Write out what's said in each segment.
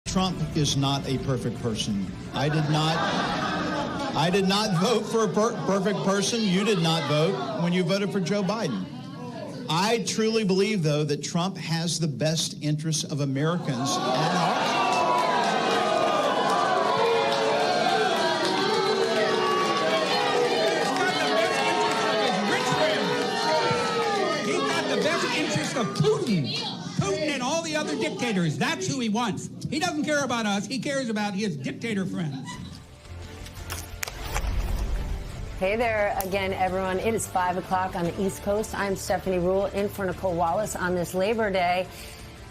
Trump is not a perfect person. I did not vote for a perfect person. You did not vote when you voted for Joe Biden. I truly believe, though, that Trump has the best interests of Americans at heart. He's got the best interests of Putin and all the other dictators. That's who he wants. He doesn't care about us. He cares about his dictator friends. Hey there again, everyone. It is 5 o'clock on the East Coast. I'm Stephanie Ruhle in for Nicole Wallace on this Labor Day.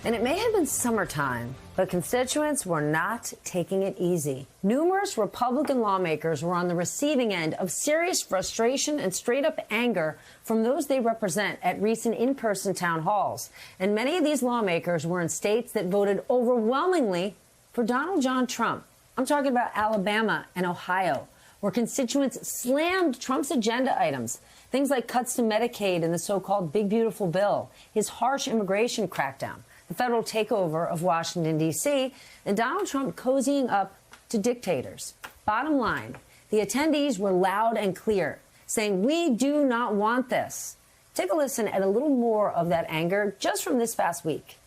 And it may have been summertime, but constituents were not taking it easy. Numerous Republican lawmakers were on the receiving end of serious frustration and straight-up anger from those they represent at recent in-person town halls. And many of these lawmakers were in states that voted overwhelmingly for Donald John Trump. I'm talking about Alabama and Ohio, where constituents slammed Trump's agenda items, things like cuts to Medicaid and the so-called Big Beautiful Bill, his harsh immigration crackdown, the federal takeover of Washington, D.C., and Donald Trump cozying up to dictators. Bottom line, the attendees were loud and clear, saying, "We do not want this." Take a listen at a little more of that anger just from this past week.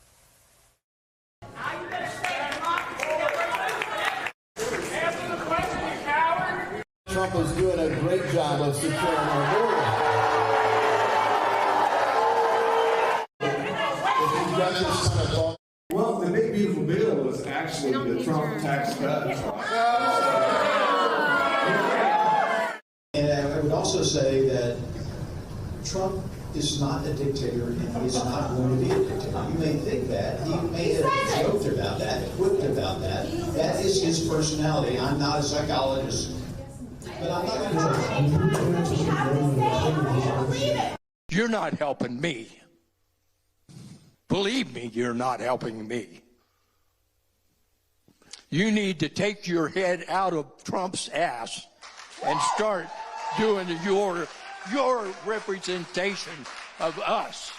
Trump is doing a great job of securing our border. Well, the Big Beautiful Bill is actually the Trump tax cut. And I would also say that Trump is not a dictator and he's not going to be a dictator. You may think that. He may have joked about that, quipped about that. That is his personality. I'm not a psychologist. But I'm not going to. You're not helping me. Believe me, you're not helping me. You need to take your head out of Trump's ass and start doing your representation of us.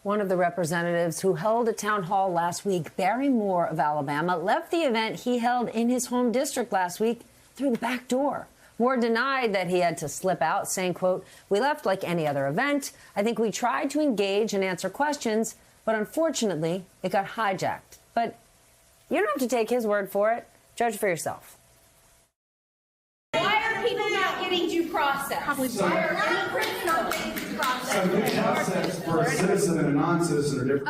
One of the representatives who held a town hall last week, Barry Moore of Alabama, left the event he held in his home district last week through the back door. Moore denied that he had to slip out, saying, quote, "We left like any other event. I think we tried to engage and answer questions, but unfortunately, it got hijacked." But you don't have to take his word for it. Judge for yourself. Why are people not getting due process? Why are immigrants not getting due process? So due process for a citizen and a non-citizen are different.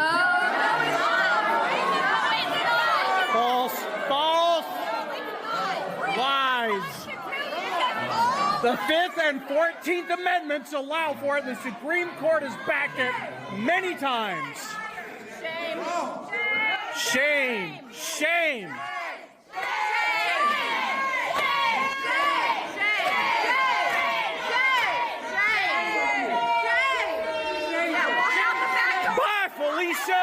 False. Lies. The 5th and 14th Amendments allow for it. The Supreme Court has backed it many times. Shame. Bye, Felicia.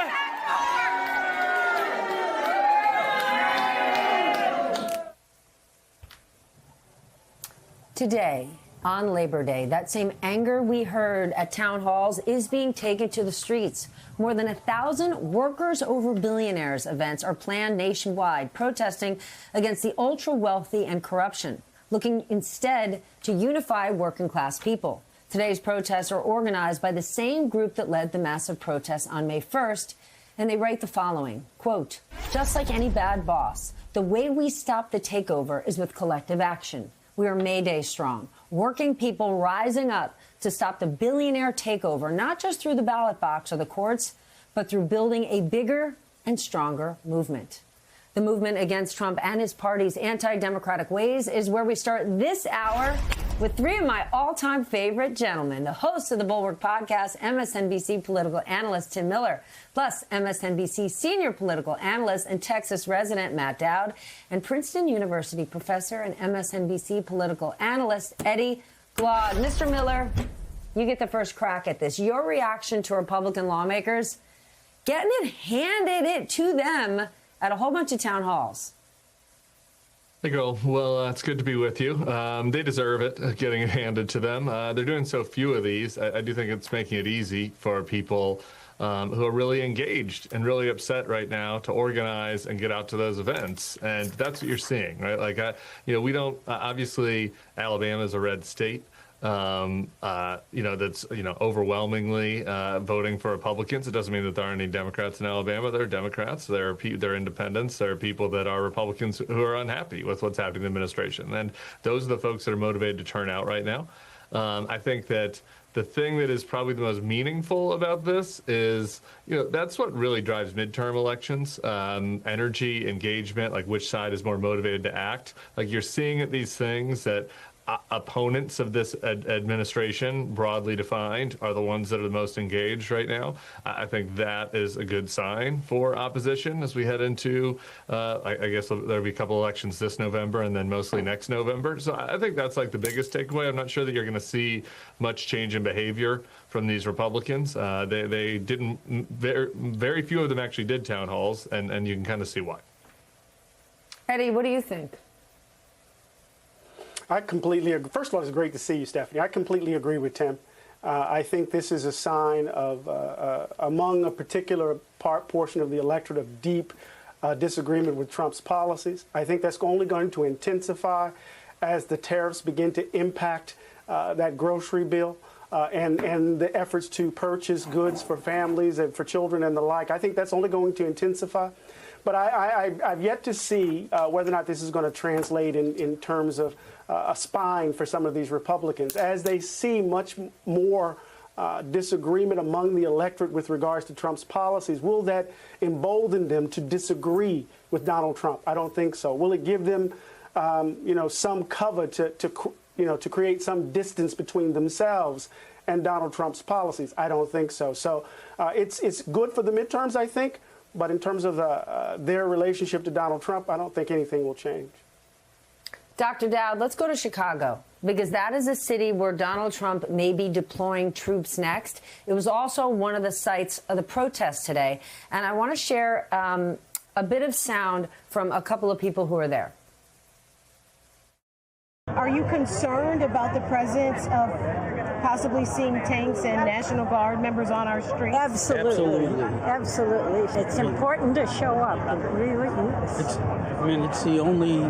Today, on Labor Day, that same anger we heard at town halls is being taken to the streets. More than 1,000 Workers Over Billionaires events are planned nationwide, protesting against the ultra-wealthy and corruption, looking instead to unify working-class people. Today's protests are organized by the same group that led the massive protests on May 1st, and they write the following, quote, "Just like any bad boss, the way we stop the takeover is with collective action. We are May Day strong, working people rising up to stop the billionaire takeover, not just through the ballot box or the courts, but through building a bigger and stronger movement." The movement against Trump and his party's anti-democratic ways is where we start this hour with three of my all-time favorite gentlemen, the host of the Bulwark podcast, MSNBC political analyst Tim Miller, plus MSNBC senior political analyst and Texas resident Matt Dowd, and Princeton University professor and MSNBC political analyst Eddie Glaude. Mr. Miller, you get the first crack at this. Your reaction to Republican lawmakers getting it handed to them at a whole bunch of town halls. Hey, girl. Well, it's good to be with you. They deserve it, getting it handed to them. They're doing so few of these. I do think it's making it easy for people who are really engaged and really upset right now to organize and get out to those events. And that's what you're seeing, right? Like, we don't, obviously, Alabama is a red state. That's overwhelmingly voting for Republicans. It doesn't mean that there aren't any Democrats in Alabama. There are Democrats. There are independents. There are people that are Republicans who are unhappy with what's happening in the administration. And those are the folks that are motivated to turn out right now. I think that the thing that is probably the most meaningful about this is, that's what really drives midterm elections, energy, engagement, like which side is more motivated to act. Like you're seeing these things that opponents of this administration, broadly defined, are the ones that are the most engaged right now. I think that is a good sign for opposition as we head into, I guess there'll be a couple elections this November and then mostly next November. So I think that's like the biggest takeaway. I'm not sure that you're going to see much change in behavior from these Republicans. They didn't, very few of them actually did town halls, and you can kind of see why. Eddie, what do you think? I completely agree. First of all, it's great to see you, Stephanie. I completely agree with Tim. I think this is a sign of, among a particular portion of the electorate, of deep disagreement with Trump's policies. I think that's only going to intensify as the tariffs begin to impact that grocery bill and the efforts to purchase goods for families and for children and the like. I think that's only going to intensify. But I've yet to see whether or not this is going to translate in terms of a spine for some of these Republicans, as they see much more disagreement among the electorate with regards to Trump's policies. Will that embolden them to disagree with Donald Trump? I don't think so. Will it give them, some cover to create some distance between themselves and Donald Trump's policies? I don't think so. So it's good for the midterms, I think. But in terms of their relationship to Donald Trump, I don't think anything will change. Dr. Dowd, let's go to Chicago, because that is a city where Donald Trump may be deploying troops next. It was also one of the sites of the protests today. And I want to share a bit of sound from a couple of people who are there. Are you concerned about the presence of possibly seeing tanks and National Guard members on our streets? Absolutely. Absolutely. It's important to show up. It really is. It's the only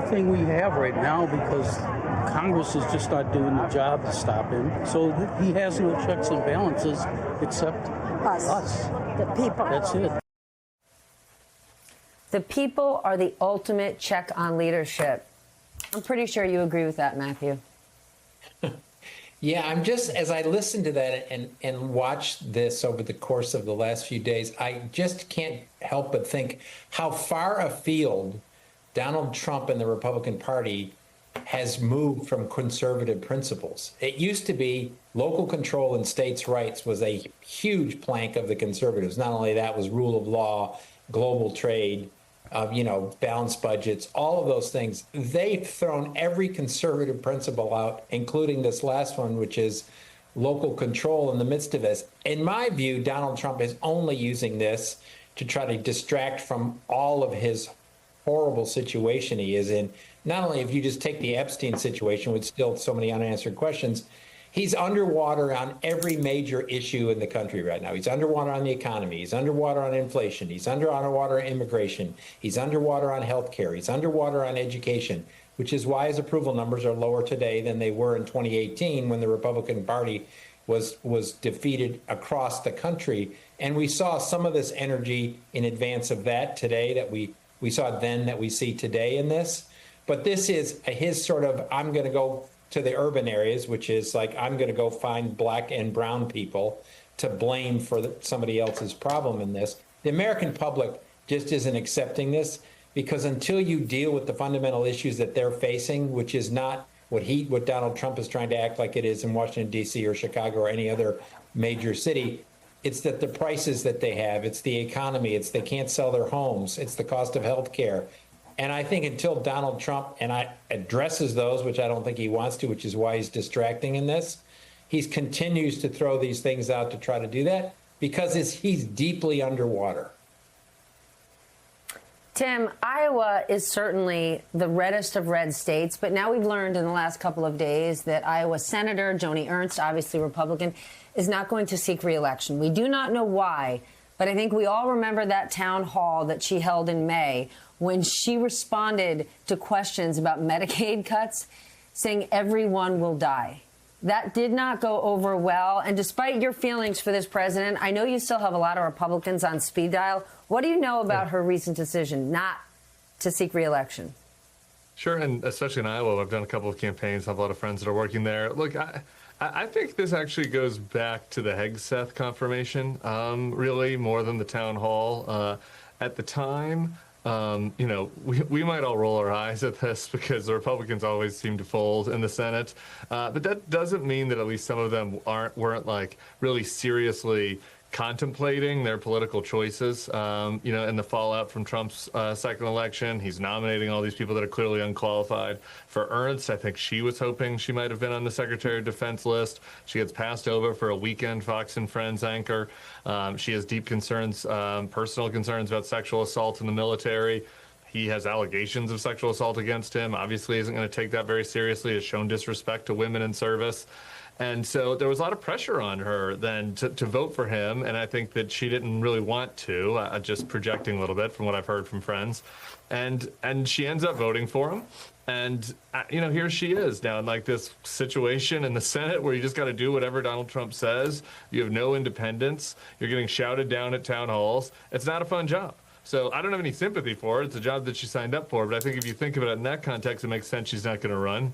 thing we have right now, because Congress is just not doing the job to stop him. So he has no checks and balances except us. The people. That's it. The people are the ultimate check on leadership. I'm pretty sure you agree with that, Matthew. Yeah, I'm just, as I listen to that and watch this over the course of the last few days, I just can't help but think how far afield Donald Trump and the Republican Party has moved from conservative principles. It used to be local control and states' rights was a huge plank of the conservatives. Not only that, was rule of law, global trade, balanced budgets, all of those things. They've thrown every conservative principle out, including this last one, which is local control in the midst of this. In my view, Donald Trump is only using this to try to distract from all of his horrible situation he is in. Not only if you just take the Epstein situation with still so many unanswered questions, he's underwater on every major issue in the country right now. He's underwater on the economy. He's underwater on inflation. He's underwater on immigration. He's underwater on health care. He's underwater on education, which is why his approval numbers are lower today than they were in 2018 when the Republican Party was defeated across the country. And we saw some of this energy in advance of that today that we saw then that we see today in this. But this is his sort of, I'm going to go to the urban areas, which is like, I'm going to go find black and brown people to blame for somebody else's problem in this. The American public just isn't accepting this, because until you deal with the fundamental issues that they're facing, which is not what Donald Trump is trying to act like it is in Washington, D.C. or Chicago or any other major city, it's that the prices that they have, it's the economy, it's they can't sell their homes, it's the cost of health care. And I think until Donald Trump addresses those, which I don't think he wants to, which is why he's distracting in this, he continues to throw these things out to try to do that, because he's deeply underwater. Tim, Iowa is certainly the reddest of red states, but now we've learned in the last couple of days that Iowa Senator Joni Ernst, obviously Republican, is not going to seek re-election. We do not know why, but I think we all remember that town hall that she held in May when she responded to questions about Medicaid cuts, saying everyone will die. That did not go over well. And despite your feelings for this president, I know you still have a lot of Republicans on speed dial. What do you know about her recent decision not to seek re-election? Sure, and especially in Iowa, I've done a couple of campaigns, have a lot of friends that are working there. Look, I think this actually goes back to the Hegseth confirmation, really, more than the town hall. At the time, you know, we might all roll our eyes at this because the Republicans always seem to fold in the Senate. But that doesn't mean that at least some of them weren't like really seriously contemplating their political choices, you know, in the fallout from Trump's second election. He's nominating all these people that are clearly unqualified. For Ernst, I think she was hoping she might have been on the Secretary of Defense list. She gets passed over for a weekend Fox and Friends anchor. She has deep concerns, personal concerns about sexual assault in the military. He has allegations of sexual assault against him. Obviously isn't going to take that very seriously, has shown disrespect to women in service. And so there was a lot of pressure on her then to vote for him, and I think that she didn't really want to, just projecting a little bit from what I've heard from friends. And she ends up voting for him. And, you know, here she is now in like this situation in the Senate where you just got to do whatever Donald Trump says. You have no independence. You're getting shouted down at town halls. It's not a fun job. So I don't have any sympathy for her. It's a job that she signed up for. But I think if you think about it in that context, it makes sense she's not going to run.